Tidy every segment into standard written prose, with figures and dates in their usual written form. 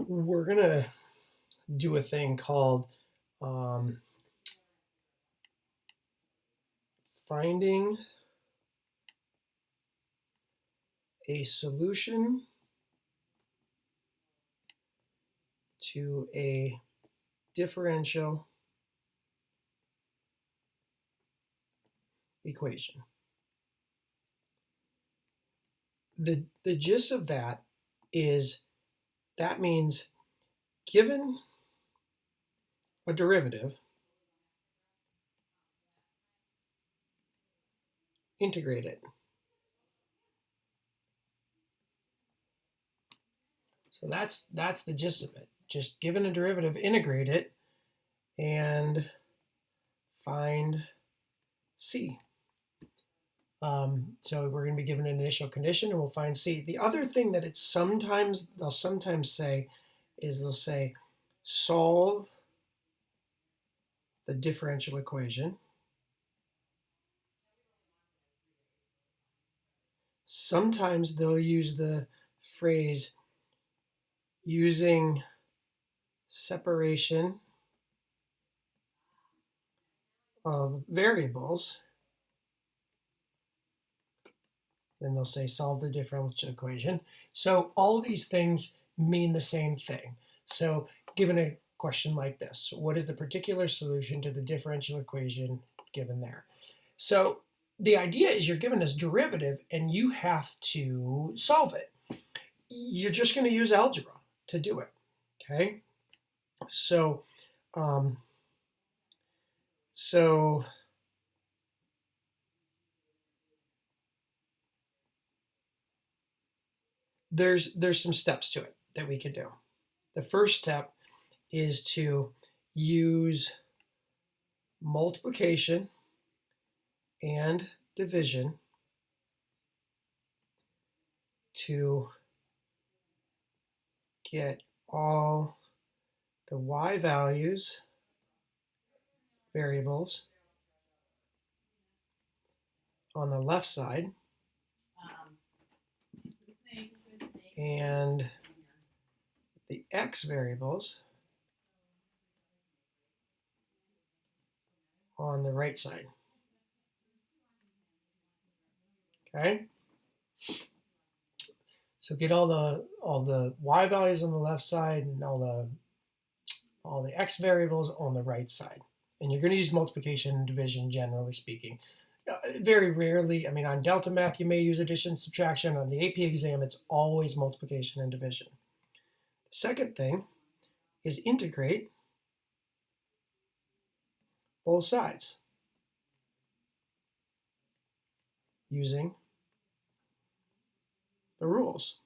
We're going to do a thing called finding a solution to a differential equation. The gist of that is that means given a derivative, integrate it. So that's the gist of it. Just given a derivative, integrate it and find C. So we're going to be given an initial condition and we'll find C. The other thing that they'll sometimes say is they'll say solve the differential equation. Sometimes they'll use the phrase using separation of variables. Then they'll say solve the differential equation. So all of these things mean the same thing. So given a question like this, what is the particular solution to the differential equation given there? So the idea is you're given this derivative and you have to solve it. You're just going to use algebra to do it, okay? So there's some steps to it that we can do. The first step is to use multiplication and division to get all the y values, variables, on the left side and the x variables on the right side. Okay? So get all the y values on the left side and all the x variables on the right side. And you're going to use multiplication and division, generally speaking. Very rarely, I mean, on Delta Math, you may use addition, subtraction. On the AP exam, it's always multiplication and division. The second thing is integrate both sides using the rules.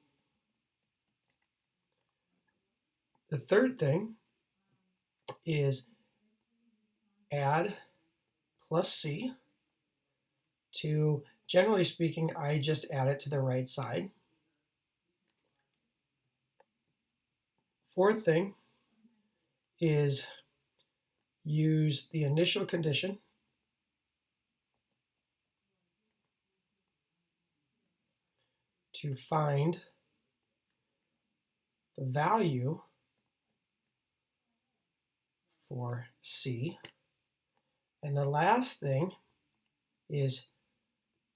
The third thing is add plus C to, generally speaking, I just add it to the right side. Fourth thing is use the initial condition to find the value for C. And the last thing is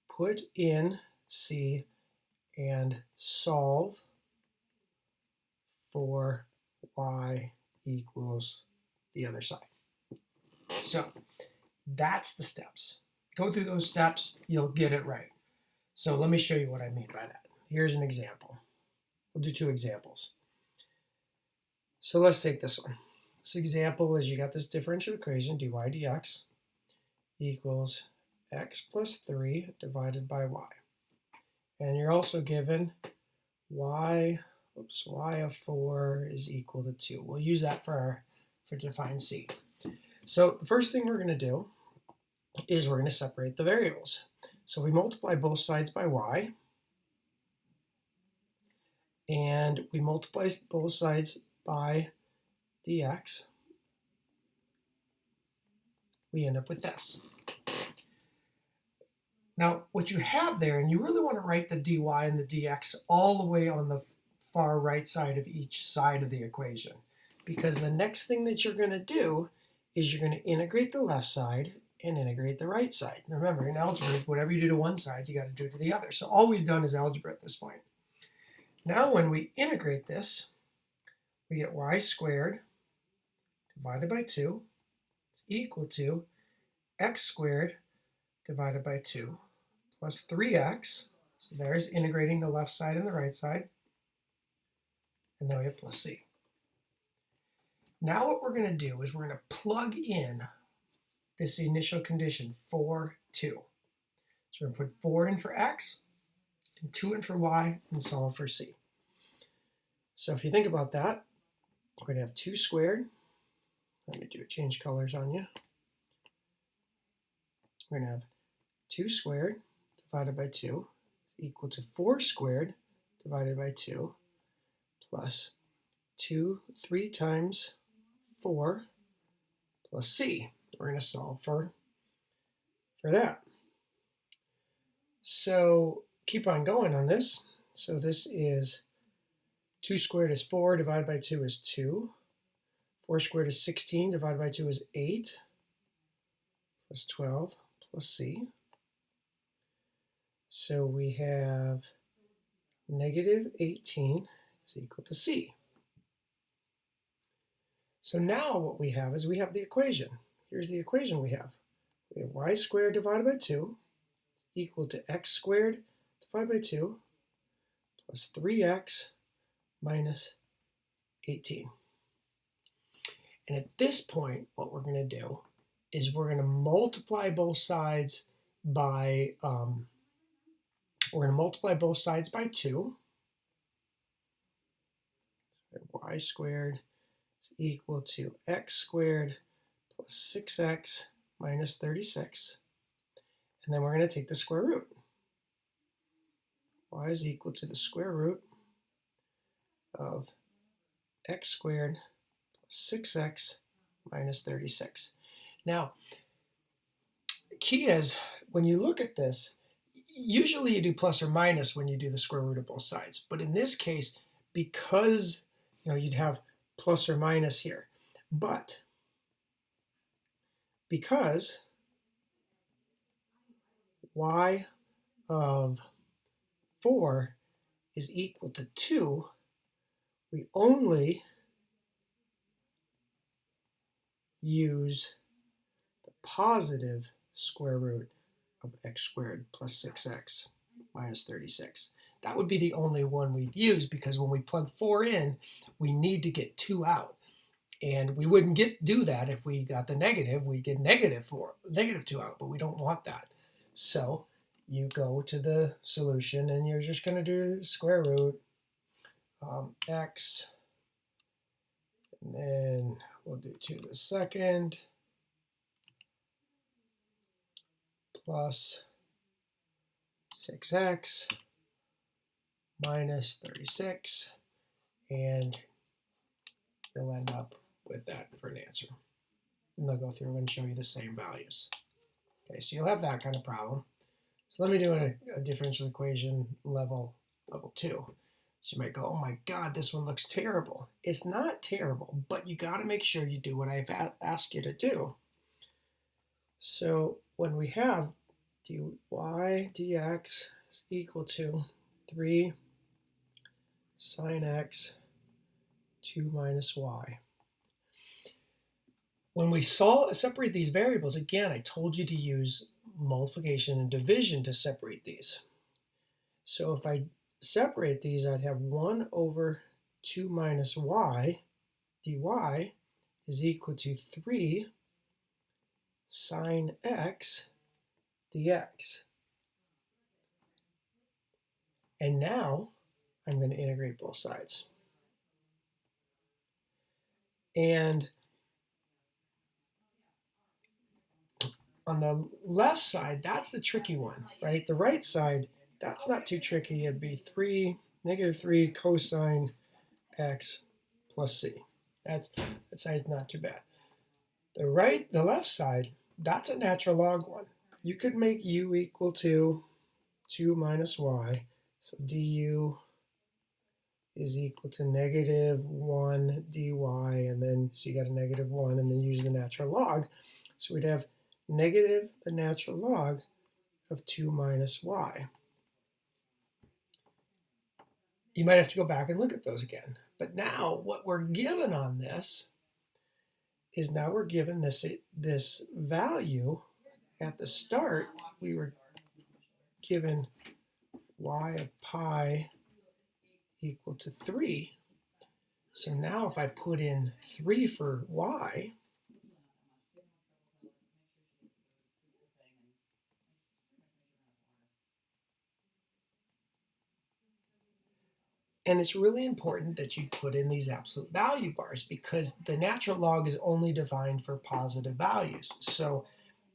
put in C and solve for y equals the other side. So that's the steps. Go through those steps, you'll get it right. So let me show you what I mean by that. Here's an example. We'll do two examples. So let's take this one. This example is you got this differential equation, dy dx equals x plus 3 divided by y. And you're also given y of 4 is equal to 2. We'll use that for define C. So the first thing we're going to do is we're going to separate the variables. So we multiply both sides by y, and we multiply both sides by dx. We end up with this. Now, what you have there, and you really want to write the dy and the dx all the way on the far right side of each side of the equation. Because the next thing that you're going to do is you're going to integrate the left side and integrate the right side. Remember, in algebra, whatever you do to one side, you got to do to the other. So all we've done is algebra at this point. Now when we integrate this, we get y squared divided by 2 is equal to x squared divided by 2 plus 3x. So there's integrating the left side and the right side. And then we have plus c. Now what we're going to do is we're going to plug in this initial condition, 4, 2. So we're going to put 4 in for x, and 2 in for y, and solve for c. So if you think about that, we're going to have 2 squared. Let me change colors on you. We're going to have 2 squared divided by 2 is equal to 4 squared divided by 2 plus 3 times 4 plus c. We're going to solve for that. So keep on going on this. So this is 2 squared is 4, divided by 2 is 2. 4 squared is 16, divided by 2 is 8, plus 12, plus c. So we have negative 18 is equal to c. So now what we have is we have the equation. Here's the equation we have. We have y squared divided by 2 equal to x squared divided by 2 plus 3x minus 18. And at this point, what we're going to do is we're going to multiply both sides by 2. Y squared is equal to x squared plus 6x minus 36. And then we're going to take the square root. Y is equal to the square root of x squared plus 6x minus 36. Now, the key is, when you look at this, usually you do plus or minus when you do the square root of both sides. But in this case, because you'd have plus or minus here. But because y of 4 is equal to 2, we only use the positive square root of x squared plus 6x minus 36. That would be the only one we'd use, because when we plug 4 in, we need to get 2 out. And we wouldn't do that if we got the negative. We'd get negative 2 out, but we don't want that. So you go to the solution and you're just going to do the square root x, and then we'll do 2 to the second plus 6x minus 36, and you'll end up with that for an answer. And they'll go through and show you the same values. Okay, so you'll have that kind of problem. So let me do a differential equation level 2. So you might go, oh my God, this one looks terrible. It's not terrible, but you got to make sure you do what I've asked you to do. So when we have dy dx is equal to 3 sine x 2 minus y. When we separate these variables, again, I told you to use multiplication and division to separate these. So if I separate these, I'd have 1 over 2 minus y dy is equal to 3 sine x dx. And now I'm going to integrate both sides. And on the left side, that's the tricky one, right? The right side, that's not too tricky. It'd be negative 3 cosine x plus c. That side's not too bad. The left side, that's a natural log one. You could make u equal to 2 minus y. So du is equal to -1 dy, and then, so you got a -1, and then use the natural log. So we'd have negative the natural log of 2 minus y. You might have to go back and look at those again. But now what we're given on this is now we're given this value at the start. We were given y of pi equal to 3. So now if I put in 3 for y, and it's really important that you put in these absolute value bars because the natural log is only defined for positive values. So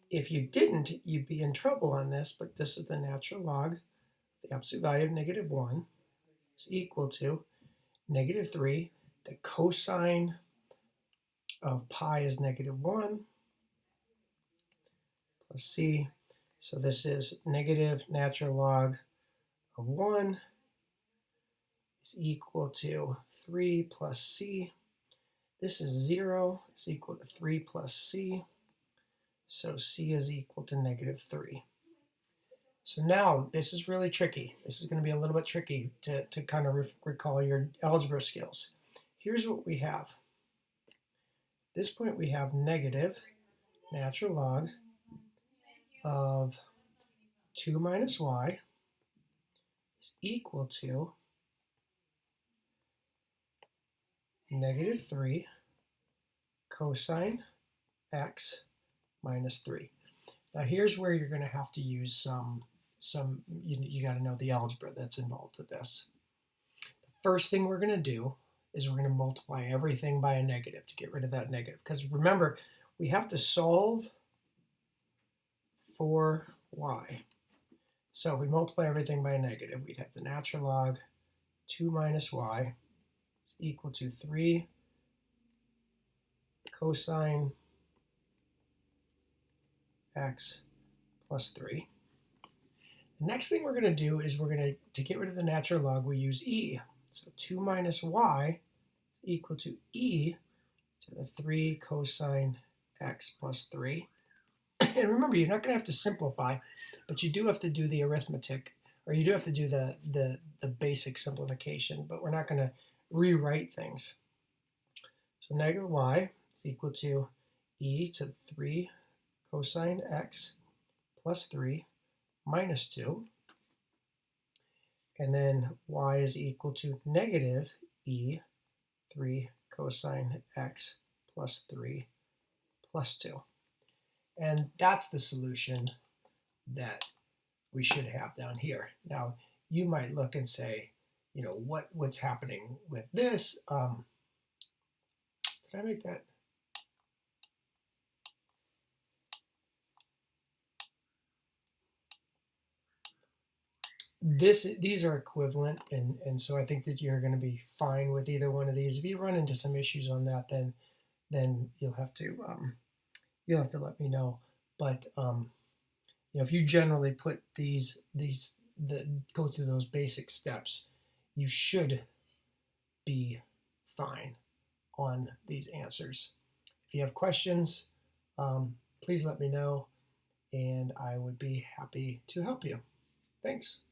if you didn't, you'd be in trouble on this, but this is the natural log. The absolute value of -1 is equal to -3. The cosine of pi is -1 plus c. So this is negative natural log of 1 is equal to 3 plus c. This is 0. It's equal to 3 plus c. So c is equal to -3. So now this is really tricky. This is going to be a little bit tricky to kind of recall your algebra skills. Here's what we have. At this point we have negative natural log of 2 minus y is equal to -3 cosine x minus 3. Now here's where you're going to have to use you got to know the algebra that's involved with this. The first thing we're going to do is we're going to multiply everything by a negative to get rid of that negative. Because remember, we have to solve for y. So if we multiply everything by a negative, we'd have the natural log 2 minus y is equal to 3 cosine x plus 3. The next thing we're going to do is to get rid of the natural log, we use e. So 2 minus y is equal to e to the 3 cosine x plus 3. And remember, you're not going to have to simplify, but you do have to do the arithmetic, or you do have to do the basic simplification, but we're not going to rewrite things. So negative y is equal to e to 3 cosine x plus 3 minus 2. And then y is equal to negative e 3 cosine x plus 3 plus 2. And that's the solution that we should have down here. Now, you might look and say, you know, what's happening with this? Did I make that? These are equivalent, and so I think that you're going to be fine with either one of these. If you run into some issues on that, then you'll have to let me know. But you know, if you generally put go through those basic steps, you should be fine on these answers. If you have questions, please let me know, and I would be happy to help you. Thanks.